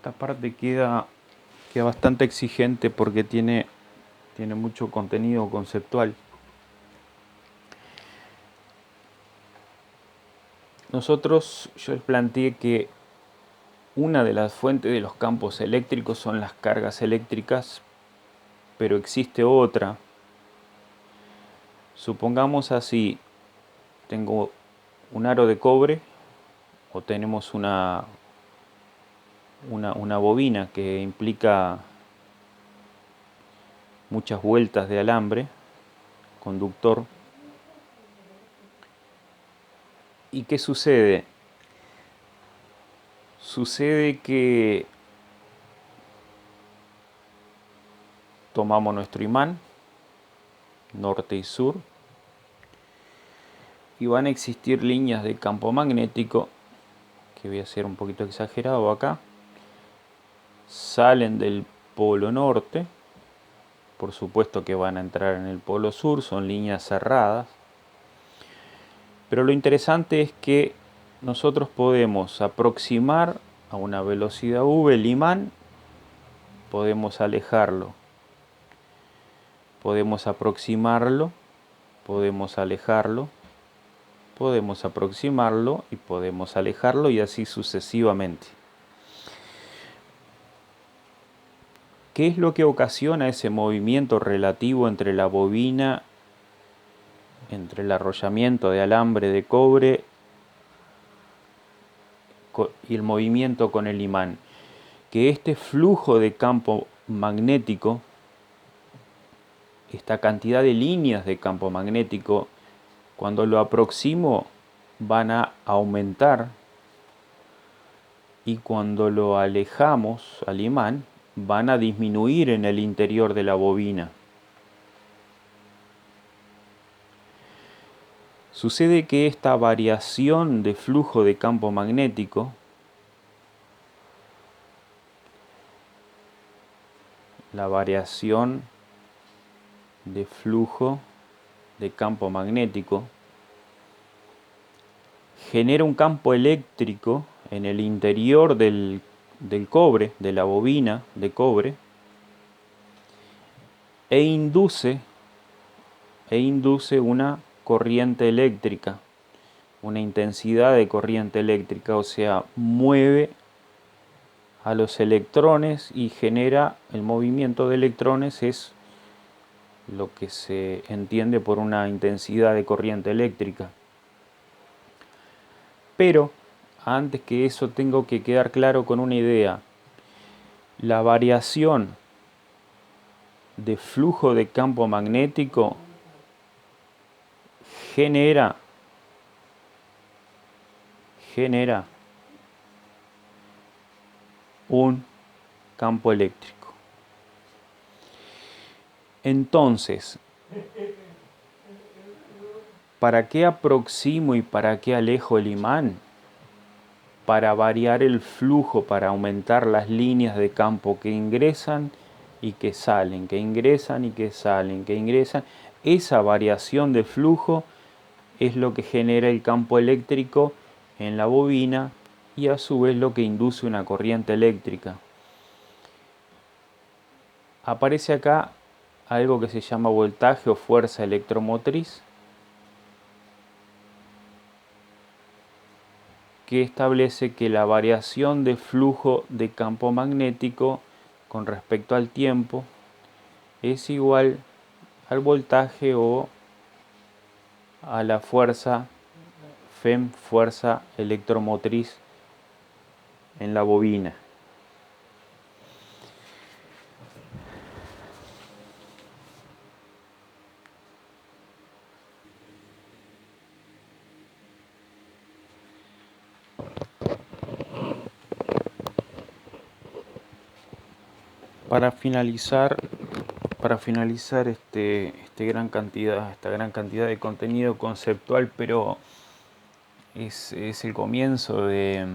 esta parte queda bastante exigente porque tiene mucho contenido conceptual. Yo les planteé que una de las fuentes de los campos eléctricos son las cargas eléctricas, pero existe otra. Supongamos así, tengo un aro de cobre o tenemos una bobina que implica muchas vueltas de alambre conductor. ¿Y qué sucede? Sucede que tomamos nuestro imán, norte y sur, y van a existir líneas de campo magnético, que voy a hacer un poquito exagerado acá, salen del polo norte, por supuesto que van a entrar en el polo sur, son líneas cerradas, pero lo interesante es que nosotros podemos aproximar a una velocidad v el imán, podemos alejarlo, podemos aproximarlo, podemos alejarlo, podemos aproximarlo y podemos alejarlo y así sucesivamente. ¿Qué es lo que ocasiona ese movimiento relativo entre la bobina, entre el arrollamiento de alambre de cobre y el movimiento con el imán? Que este flujo de campo magnético, esta cantidad de líneas de campo magnético, cuando lo aproximo van a aumentar y cuando lo alejamos al imán van a disminuir en el interior de la bobina. Sucede que esta variación de flujo de campo magnético la variación de flujo de campo magnético genera un campo eléctrico en el interior del cobre, de la bobina de cobre, e induce una corriente eléctrica, una intensidad de corriente eléctrica, o sea, mueve a los electrones y genera el movimiento de electrones, es lo que se entiende por una intensidad de corriente eléctrica. Pero antes que eso tengo que quedar claro con una idea. La variación de flujo de campo magnético genera un campo eléctrico. Entonces, ¿para qué aproximo y para qué alejo el imán? Para variar el flujo, para aumentar las líneas de campo que ingresan y que salen, que ingresan y que salen, que ingresan. Esa variación de flujo es lo que genera el campo eléctrico en la bobina y a su vez lo que induce una corriente eléctrica. Aparece acá algo que se llama voltaje o fuerza electromotriz, que establece que la variación de flujo de campo magnético con respecto al tiempo es igual al voltaje o a la fuerza FEM, fuerza electromotriz en la bobina. Para finalizar esta gran cantidad de contenido conceptual, pero es el comienzo de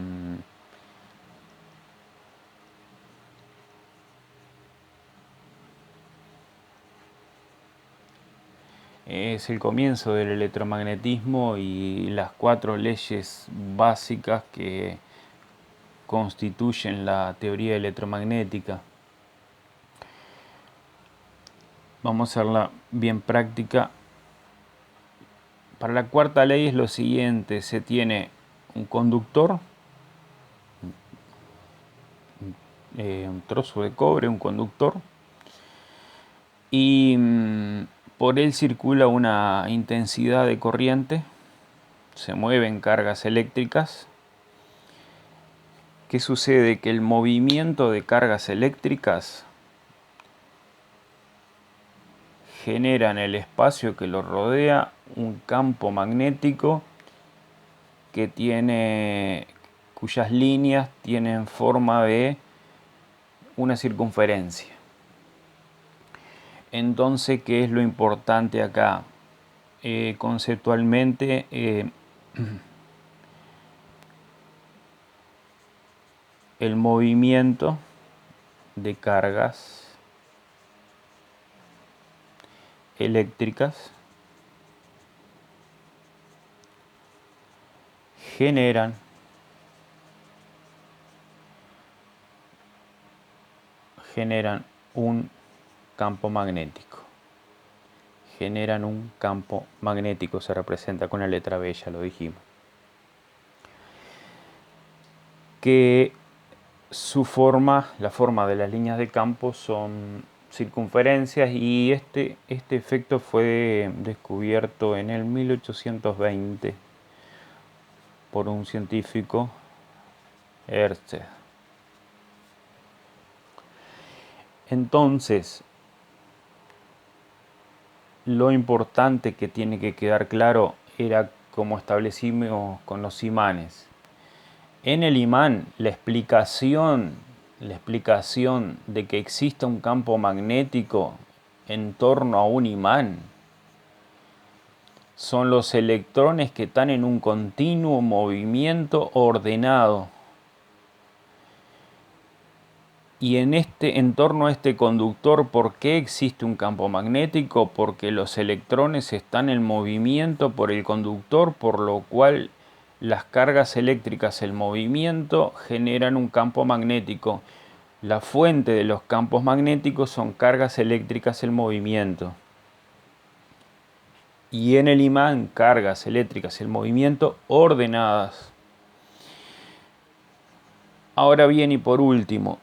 es el comienzo del electromagnetismo y las 4 leyes básicas que constituyen la teoría electromagnética. Vamos a hacerla bien práctica. Para la cuarta ley es lo siguiente: se tiene un conductor, un trozo de cobre, un conductor, y por él circula una intensidad de corriente, se mueven cargas eléctricas. ¿Qué sucede? Que el movimiento de cargas eléctricas genera en el espacio que lo rodea un campo magnético cuyas líneas tienen forma de una circunferencia. Entonces, ¿qué es lo importante acá? Conceptualmente, el movimiento de cargas eléctricas generan un campo magnético. Generan un campo magnético, se representa con la letra B, ya lo dijimos. Que la forma de las líneas de campo son circunferencias, y este efecto fue descubierto en el 1820 por un científico, Ørsted. Entonces, lo importante que tiene que quedar claro era cómo establecimos con los imanes. En el imán, la explicación de que exista un campo magnético en torno a un imán son los electrones que están en un continuo movimiento ordenado. Y en torno a este conductor, ¿por qué existe un campo magnético? Porque los electrones están en movimiento por el conductor, por lo cual las cargas eléctricas, el movimiento, generan un campo magnético. La fuente de los campos magnéticos son cargas eléctricas, el movimiento. Y en el imán, cargas eléctricas, el movimiento, ordenadas. Ahora bien, y por último,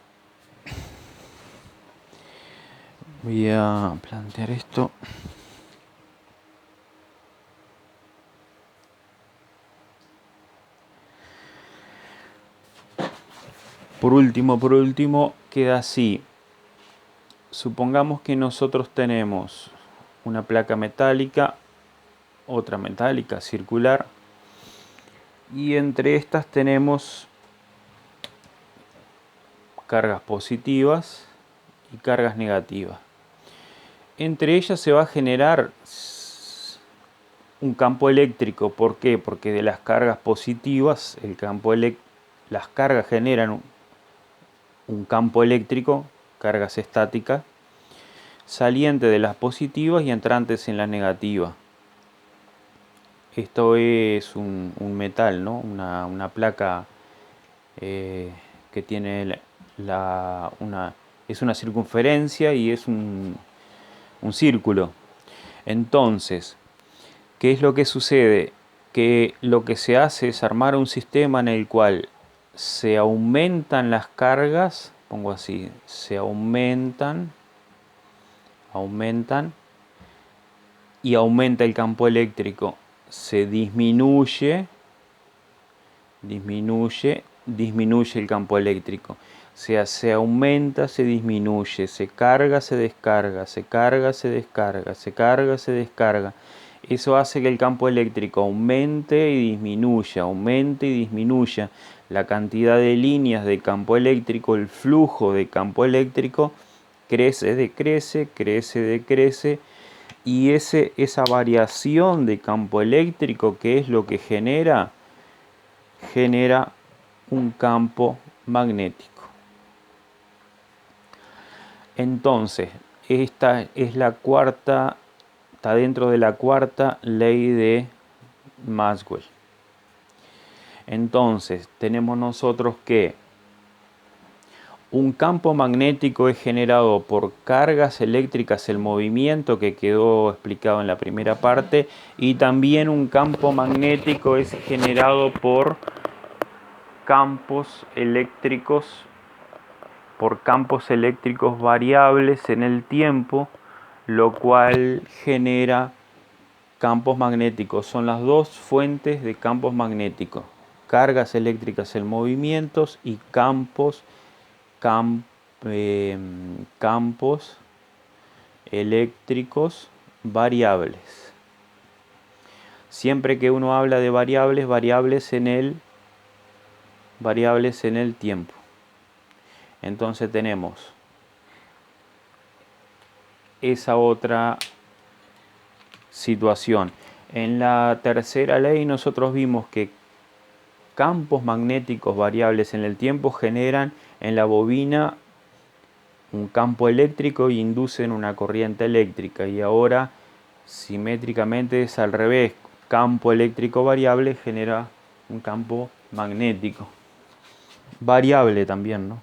voy a plantear esto. Por último, queda así. Supongamos que nosotros tenemos una placa metálica, otra metálica, circular, y entre estas tenemos cargas positivas y cargas negativas. Entre ellas se va a generar un campo eléctrico. ¿Por qué? Porque de las cargas positivas, las cargas generan un campo eléctrico, cargas estáticas, salientes de las positivas y entrantes en las negativas. Esto es un metal, ¿no? Una placa que tiene es una circunferencia y es un círculo. Entonces, ¿qué es lo que sucede? Que lo que se hace es armar un sistema en el cual se aumentan las cargas, pongo así, se aumentan y aumenta el campo eléctrico. Se disminuye el campo eléctrico. O sea, se aumenta, se disminuye, se carga, se descarga, se carga, se descarga, se carga, se descarga. Eso hace que el campo eléctrico aumente y disminuya. La cantidad de líneas de campo eléctrico, el flujo de campo eléctrico, crece, decrece. Y esa variación de campo eléctrico, ¿qué es lo que genera? Genera un campo magnético. Entonces, esta es está dentro de la cuarta ley de Maxwell. Entonces, tenemos nosotros que Un campo magnético es generado por cargas eléctricas en movimiento, que quedó explicado en la primera parte, y también un campo magnético es generado por campos eléctricos variables en el tiempo, lo cual genera campos magnéticos. Son las dos fuentes de campos magnéticos: cargas eléctricas en movimientos y campos eléctricos variables. Siempre que uno habla de variables en el tiempo. Entonces tenemos esa otra situación. En la tercera ley nosotros vimos que campos magnéticos variables en el tiempo generan en la bobina un campo eléctrico y inducen una corriente eléctrica. Y ahora simétricamente es al revés: campo eléctrico variable genera un campo magnético variable también, ¿no?